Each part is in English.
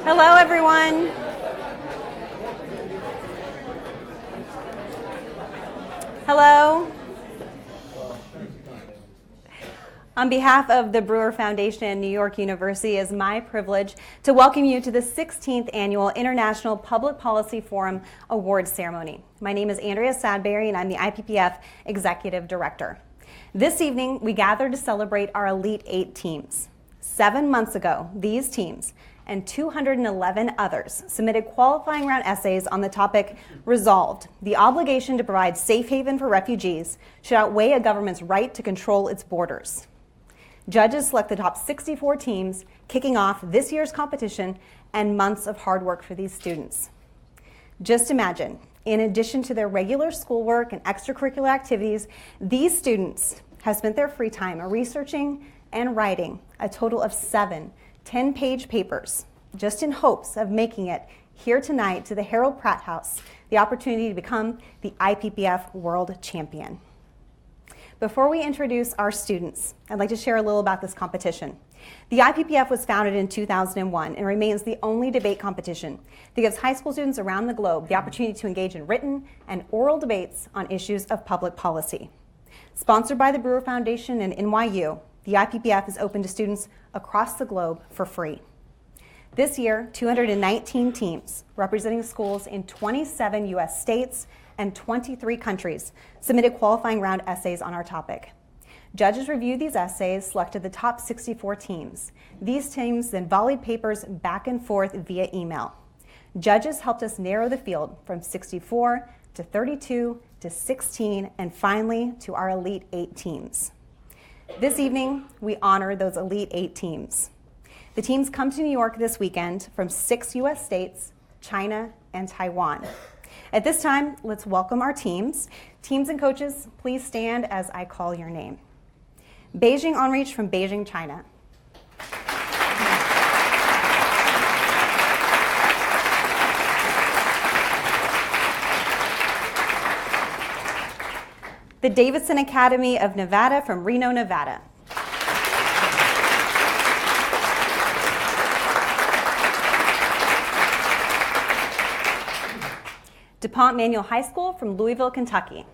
Hello, everyone. Hello. On behalf of the Brewer Foundation and New York University, it is my privilege to welcome you to the 16th Annual International Public Policy Forum Awards Ceremony. My name is Andrea Sadberry, and I'm the IPPF Executive Director. This evening, we gather to celebrate our Elite 8 teams. 7 months ago, these teams and 211 others submitted qualifying round essays on the topic, Resolved, the obligation to provide safe haven for refugees should outweigh a government's right to control its borders. Judges select the top 64 teams, kicking off this year's competition and months of hard work for these students. Just imagine, in addition to their regular schoolwork and extracurricular activities, these students have spent their free time researching and writing a total of 7 10-page papers, just in hopes of making it here tonight to the Harold Pratt House, the opportunity to become the IPPF World Champion. Before we introduce our students, I'd like to share a little about this competition. The IPPF was founded in 2001 and remains the only debate competition that gives high school students around the globe the opportunity to engage in written and oral debates on issues of public policy. Sponsored by the Brewer Foundation and NYU, the IPPF is open to students across the globe for free. This year, 219 teams representing schools in 27 U.S. states and 23 countries submitted qualifying round essays on our topic. Judges reviewed these essays, selected the top 64 teams. These teams then volleyed papers back and forth via email. Judges helped us narrow the field from 64 to 32 to 16 and finally to our Elite 8 teams. This evening, we honor those Elite 8 teams. The teams come to New York this weekend from 6 U.S. states, China, and Taiwan. At this time, let's welcome our teams. Teams and coaches, please stand as I call your name. Beijing Onreach from Beijing, China. The Davidson Academy of Nevada from Reno, Nevada. DuPont Manual High School from Louisville, Kentucky.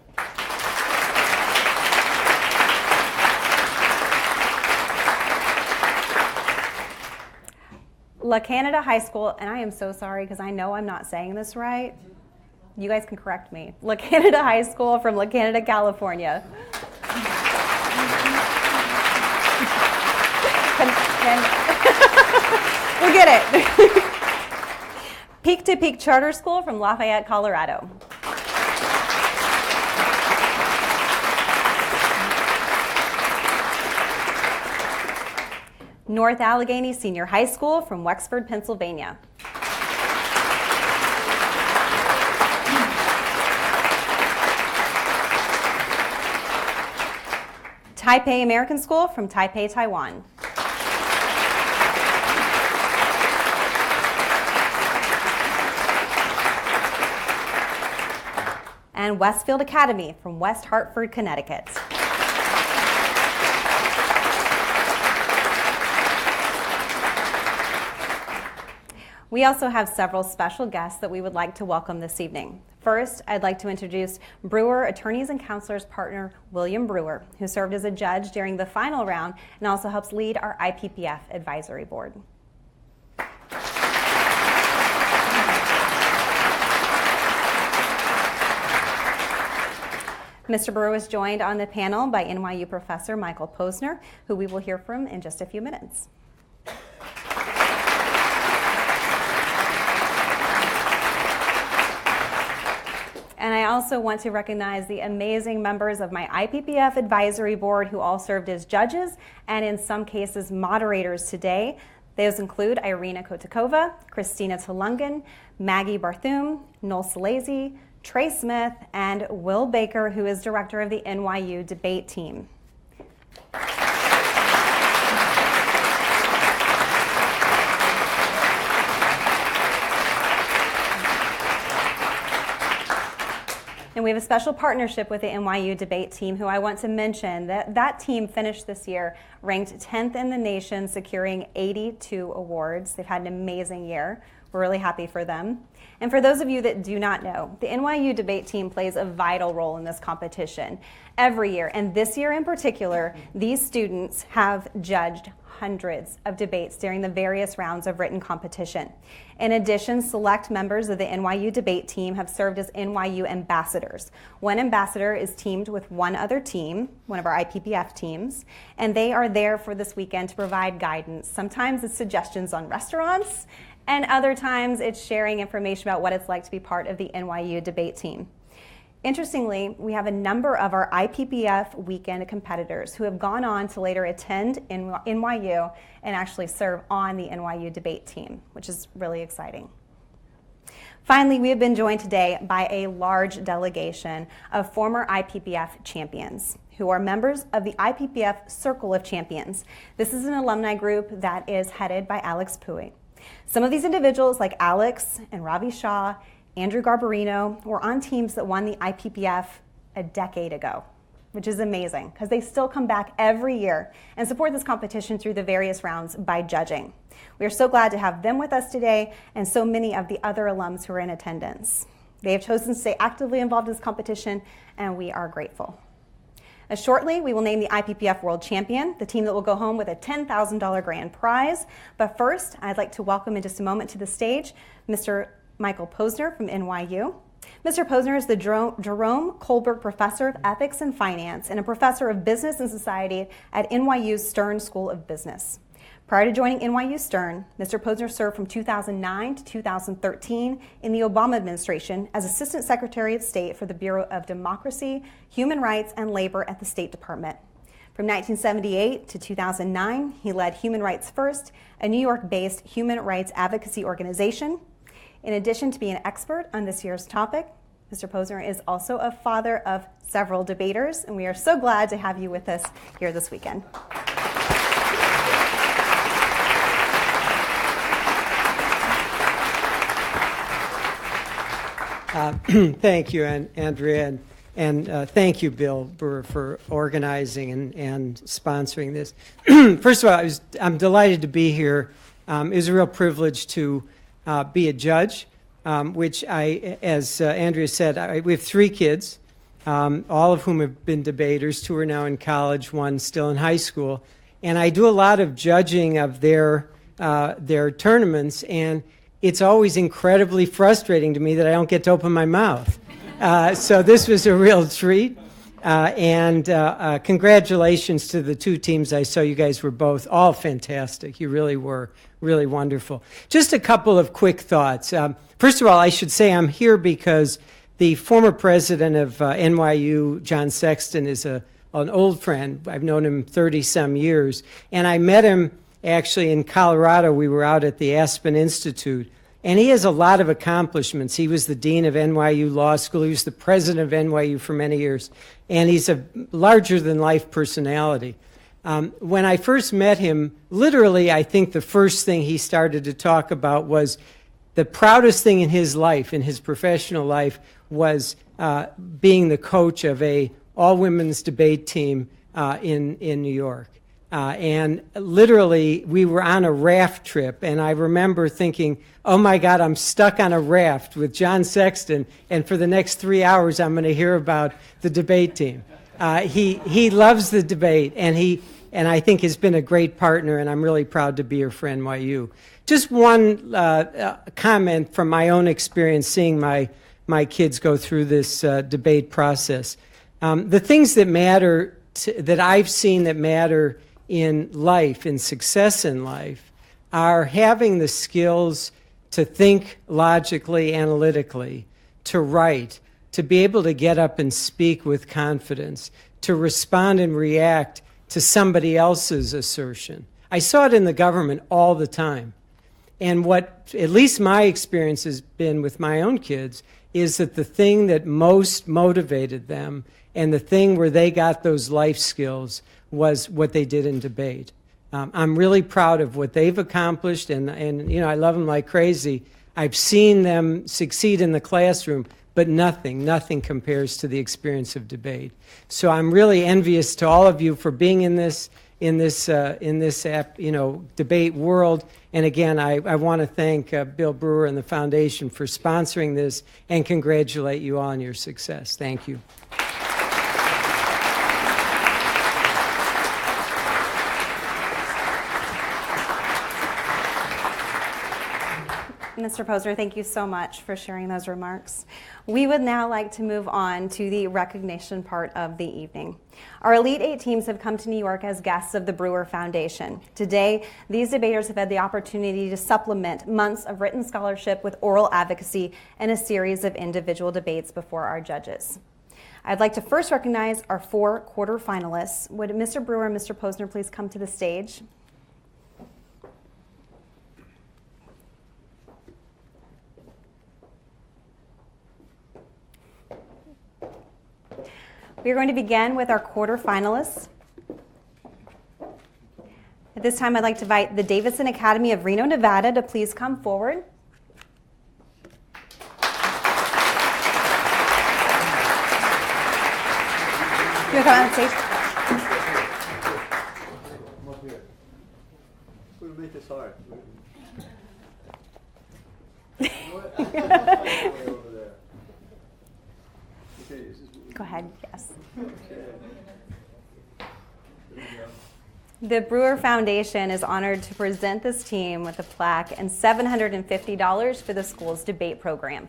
La Canada High School, and I am so sorry because I know I'm not saying this right. You guys can correct me. La Canada High School from La Canada, California. We'll get it. Peak to Peak Charter School from Lafayette, Colorado. North Allegheny Senior High School from Wexford, Pennsylvania. Taipei American School from Taipei, Taiwan. And Westfield Academy from West Hartford, Connecticut. We also have several special guests that we would like to welcome this evening. First, I'd like to introduce Brewer Attorneys and Counselors partner William Brewer, who served as a judge during the final round and also helps lead our IPPF advisory board. Mr. Brewer was joined on the panel by NYU professor Michael Posner, who we will hear from in just a few minutes. And I also also want to recognize the amazing members of my IPPF advisory board who all served as judges and in some cases moderators today. Those include Irina Kotakova, Christina Tulungan, Maggie Barthum, Noel Salesi, Trey Smith, and Will Baker, who is director of the NYU debate team. And we have a special partnership with the NYU debate team, who I want to mention that team finished this year ranked 10th in the nation, securing 82 awards. They've had an amazing year. We're really happy for them. And for those of you that do not know, the NYU debate team plays a vital role in this competition every year. And this year in particular, these students have judged hundreds of debates during the various rounds of written competition. In addition, select members of the NYU debate team have served as NYU ambassadors. One ambassador is teamed with one other team, one of our IPPF teams, and they are there for this weekend to provide guidance. Sometimes it's suggestions on restaurants, and other times it's sharing information about what it's like to be part of the NYU debate team. Interestingly, we have a number of our IPPF weekend competitors who have gone on to later attend NYU and actually serve on the NYU debate team, which is really exciting. Finally, we have been joined today by a large delegation of former IPPF champions who are members of the IPPF Circle of Champions. This is an alumni group that is headed by Alex Pui. Some of these individuals, like Alex and Ravi Shah, Andrew Garbarino, were on teams that won the IPPF a decade ago, which is amazing because they still come back every year and support this competition through the various rounds by judging. We are so glad to have them with us today and so many of the other alums who are in attendance. They have chosen to stay actively involved in this competition, and we are grateful. Shortly, we will name the IPPF World Champion, the team that will go home with a $10,000 grand prize. But first, I'd like to welcome in just a moment to the stage Mr. Michael Posner from NYU. Mr. Posner is the Jerome Kohlberg Professor of Ethics and Finance and a professor of Business and Society at NYU's Stern School of Business. Prior to joining NYU Stern, Mr. Posner served from 2009 to 2013 in the Obama administration as Assistant Secretary of State for the Bureau of Democracy, Human Rights, and Labor at the State Department. From 1978 to 2009, he led Human Rights First, a New York-based human rights advocacy organization. In addition to being an expert on this year's topic, Mr. Posner is also a father of several debaters, and we are so glad to have you with us here this weekend. Thank you, Andrea, and thank you, Bill Burr, for organizing and sponsoring this. First of all, I'm delighted to be here. It was a real privilege to be a judge, which as Andrea said, we have 3 kids, all of whom have been debaters. 2 are now in college, 1 still in high school. And I do a lot of judging of their tournaments, and it's always incredibly frustrating to me that I don't get to open my mouth. So this was a real treat. And congratulations to the 2 teams. I saw you guys were both all fantastic. You really were really wonderful. Just a couple of quick thoughts. First of all, I should say I'm here because the former president of NYU, John Sexton, is an old friend. I've known him 30-some years. And I met him actually in Colorado. We were out at the Aspen Institute. And he has a lot of accomplishments. He was the dean of NYU Law School. He was the president of NYU for many years. And he's a larger-than-life personality. When I first met him, literally, I think the first thing he started to talk about was the proudest thing in his life, in his professional life, was being the coach of a all-women's debate team in New York. And literally, we were on a raft trip, and I remember thinking, oh my God, I'm stuck on a raft with John Sexton, and for the next 3 hours, I'm going to hear about the debate team. He loves the debate, and I think has been a great partner, and I'm really proud to be here for NYU. Just one comment from my own experience seeing my kids go through this debate process. The things that matter, that I've seen that matter in life, in success in life, are having the skills to think logically, analytically, to write, to be able to get up and speak with confidence, to respond and react to somebody else's assertion. I saw it in the government all the time. And what at least my experience has been with my own kids is that the thing that most motivated them and the thing where they got those life skills was what they did in debate. I'm really proud of what they've accomplished, and I love them like crazy. I've seen them succeed in the classroom, but nothing compares to the experience of debate. So I'm really envious to all of you for being in this debate world. And again, I want to thank Bill Brewer and the foundation for sponsoring this and congratulate you all on your success. Thank you. Mr. Posner, thank you so much for sharing those remarks. We would now like to move on to the recognition part of the evening. Our Elite Eight teams have come to New York as guests of the Brewer Foundation. Today, these debaters have had the opportunity to supplement months of written scholarship with oral advocacy and a series of individual debates before our judges. I'd like to first recognize our 4 quarterfinalists. Would Mr. Brewer and Mr. Posner please come to the stage? We are going to begin with our quarterfinalists. At this time, I'd like to invite the Davidson Academy of Reno, Nevada to please come forward. You want to come on stage? We'll make this hard. Go ahead, yes. The Brewer Foundation is honored to present this team with a plaque and $750 for the school's debate program.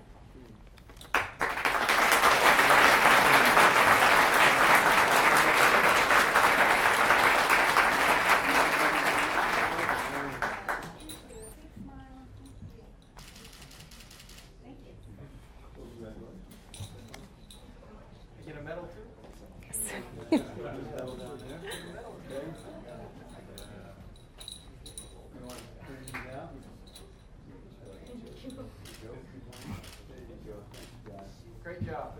Great job.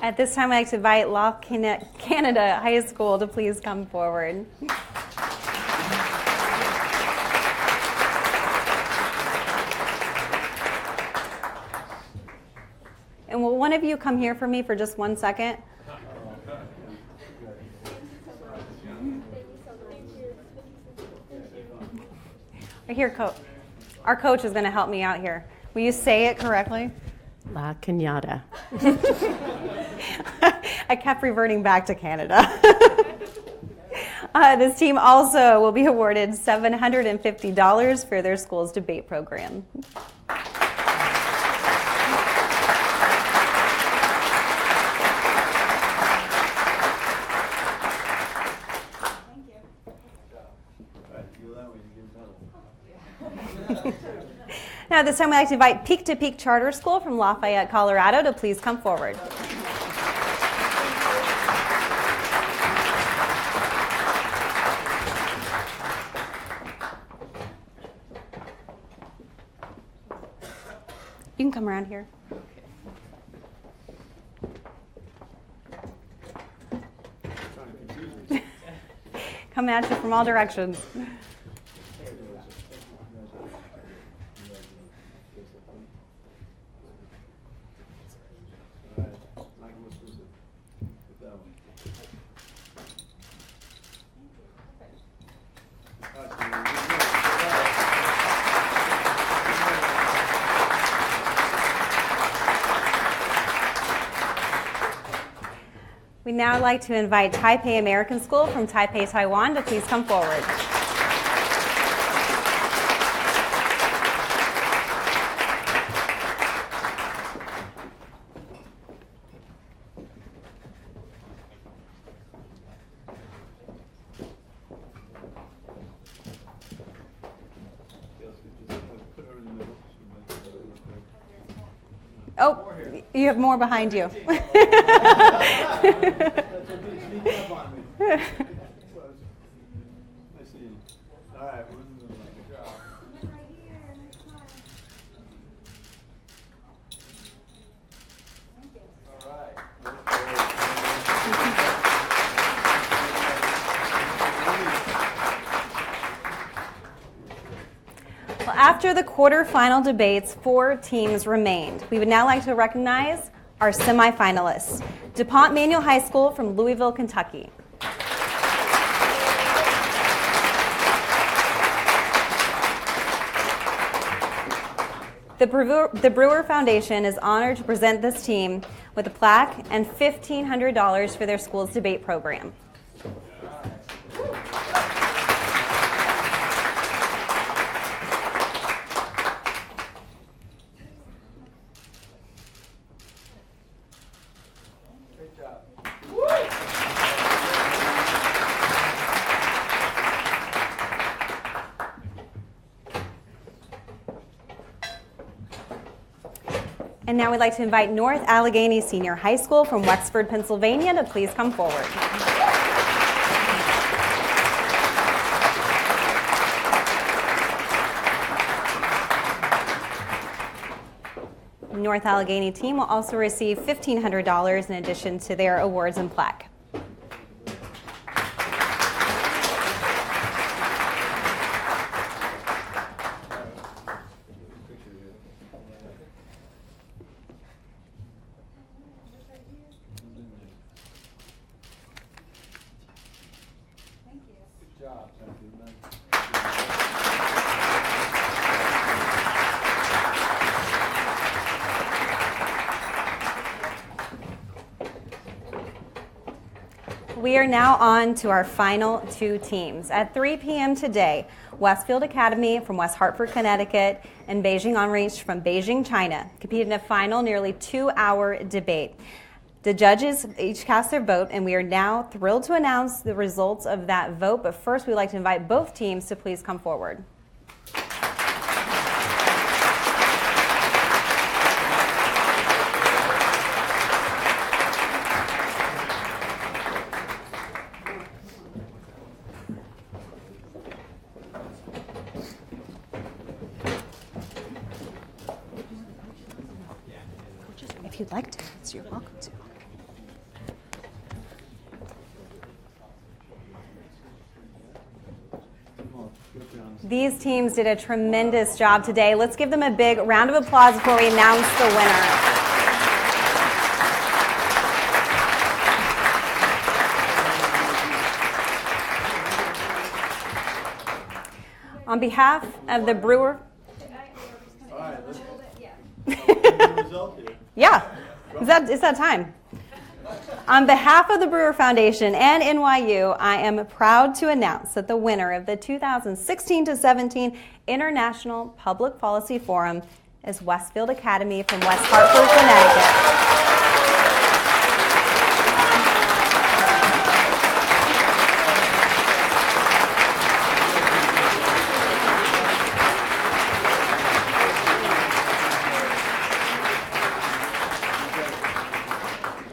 At this time, I'd like to invite Law Canada High School to please come forward. And will one of you come here for me for just 1 second? Right here, Coach. Our coach is going to help me out here. Will you say it correctly? La Cañada. I kept reverting back to Canada. This team also will be awarded $750 for their school's debate program. Now, at this time, I'd like to invite Peak to Peak Charter School from Lafayette, Colorado to please come forward. You can come around here. Coming at you from all directions. We'd now like to invite Taipei American School from Taipei, Taiwan to please come forward. Oh, you have more behind you. Well, after the quarterfinal debates, 4 teams remained. We would now like to recognize our semifinalists. DuPont Manual High School from Louisville, Kentucky. The Brewer Foundation is honored to present this team with a plaque and $1,500 for their school's debate program. And now we'd like to invite North Allegheny Senior High School from Wexford, Pennsylvania to please come forward. North Allegheny team will also receive $1,500 in addition to their awards and plaque. We are now on to our final 2 teams. At 3 p.m. today, Westfield Academy from West Hartford, Connecticut, and Beijing Onreach from Beijing, China, competed in a final nearly 2-hour debate. The judges each cast their vote, and we are now thrilled to announce the results of that vote. But first, we'd like to invite both teams to please come forward. If you'd like to, you're welcome to. These teams did a tremendous job today. Let's give them a big round of applause before we announce the winner. On behalf of the Brewer... Yeah, it's that time. On behalf of the Brewer Foundation and NYU, I am proud to announce that the winner of the 2016-17 International Public Policy Forum is Westfield Academy from West Hartford, Connecticut.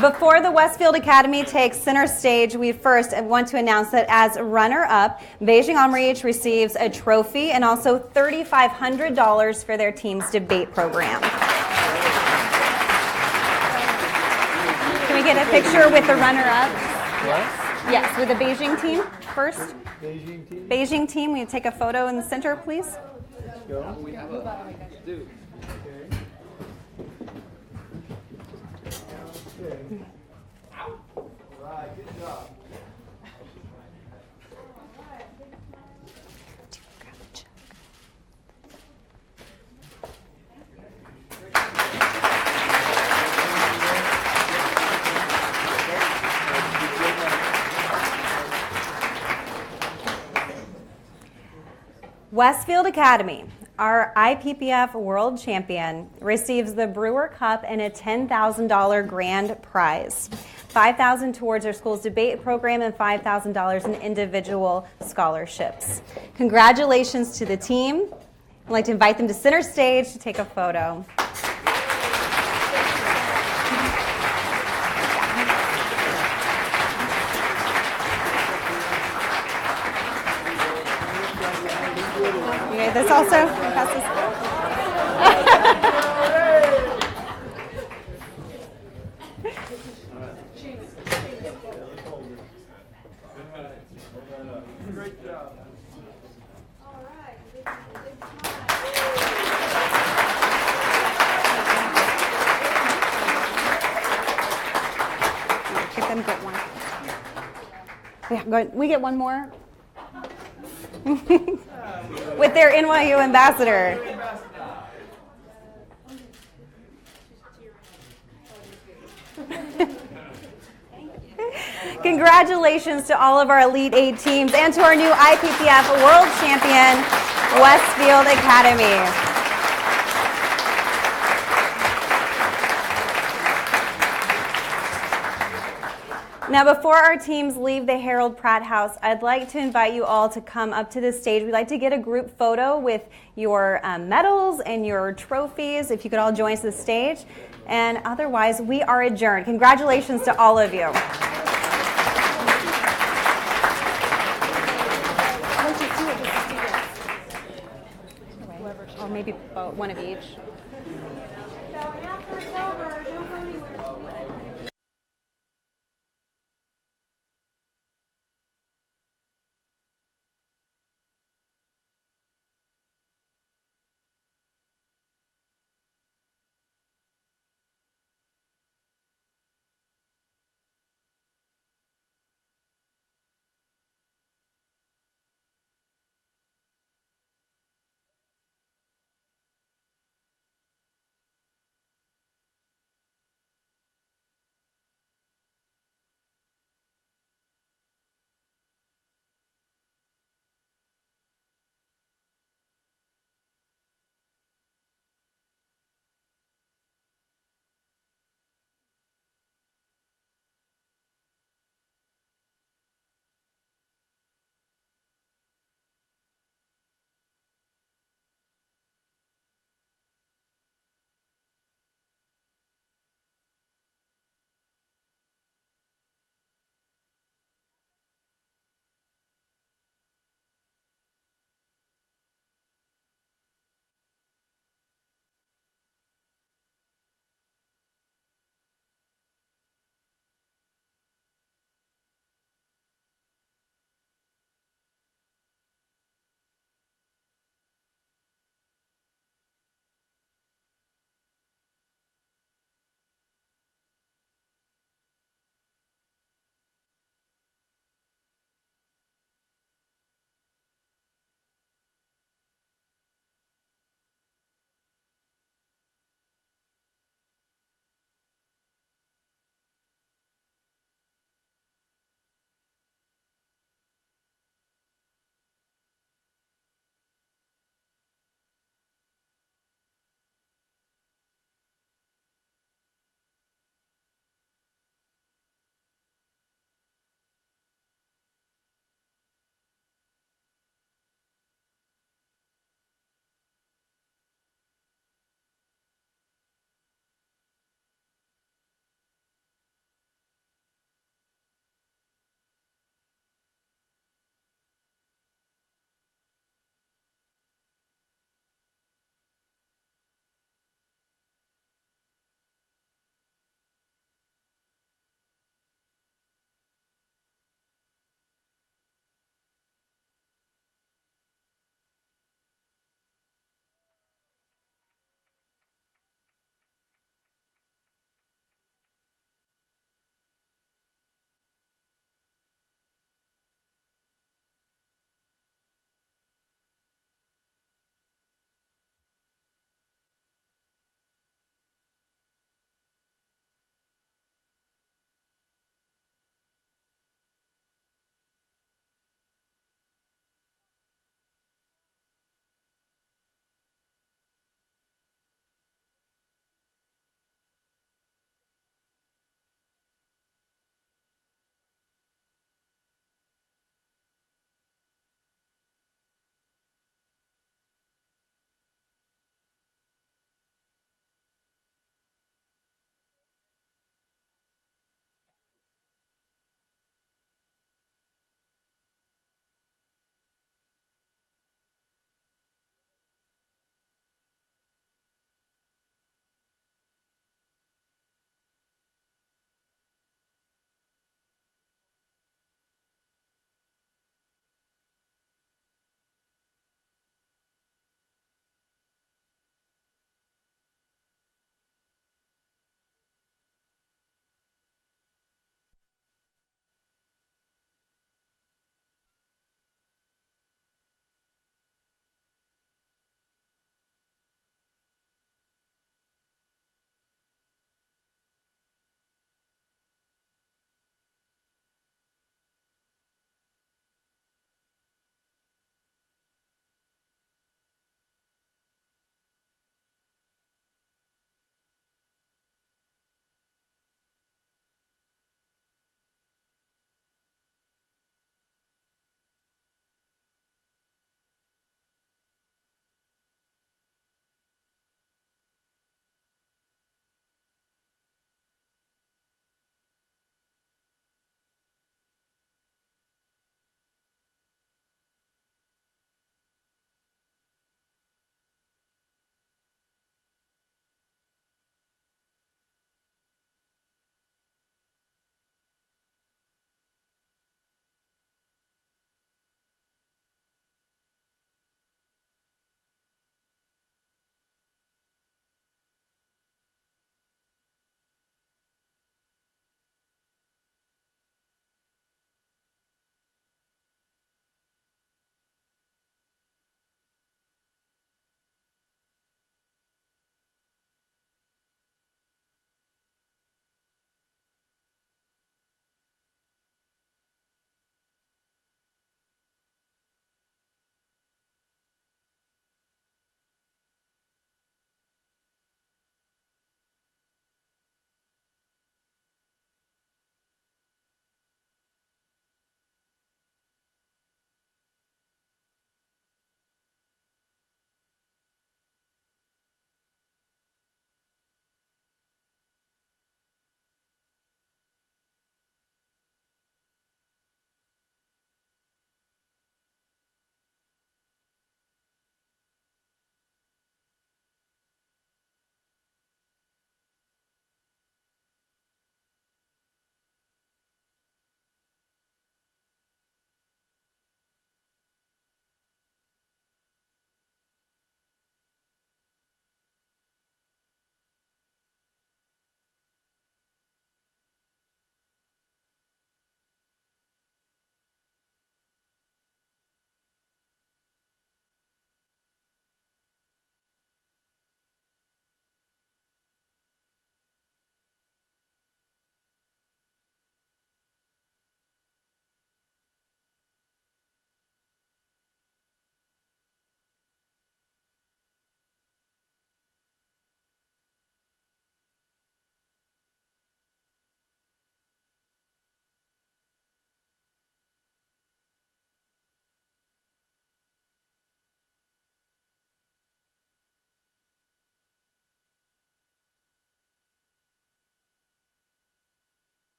Before the Westfield Academy takes center stage, we first want to announce that as runner-up, Beijing Onreach receives a trophy and also $3,500 for their team's debate program. Can we get a picture with the runner-up? Yes, with the Beijing team first. Beijing team, will you take a photo in the center, please? Go. Good job. Westfield Academy, our IPPF world champion, receives the Brewer Cup and a $10,000 grand prize. $5,000 towards their school's debate program and $5,000 in individual scholarships. Congratulations to the team. I'd like to invite them to center stage to take a photo. Okay, this also passes. Get them get one. We get one more with their NYU ambassador. Congratulations to all of our Elite Eight teams and to our new IPPF World Champion, Westfield Academy. Now, before our teams leave the Harold Pratt House, I'd like to invite you all to come up to the stage. We'd like to get a group photo with your medals and your trophies. If you could all join us to the stage. And otherwise, we are adjourned. Congratulations to all of you. Or maybe one of each.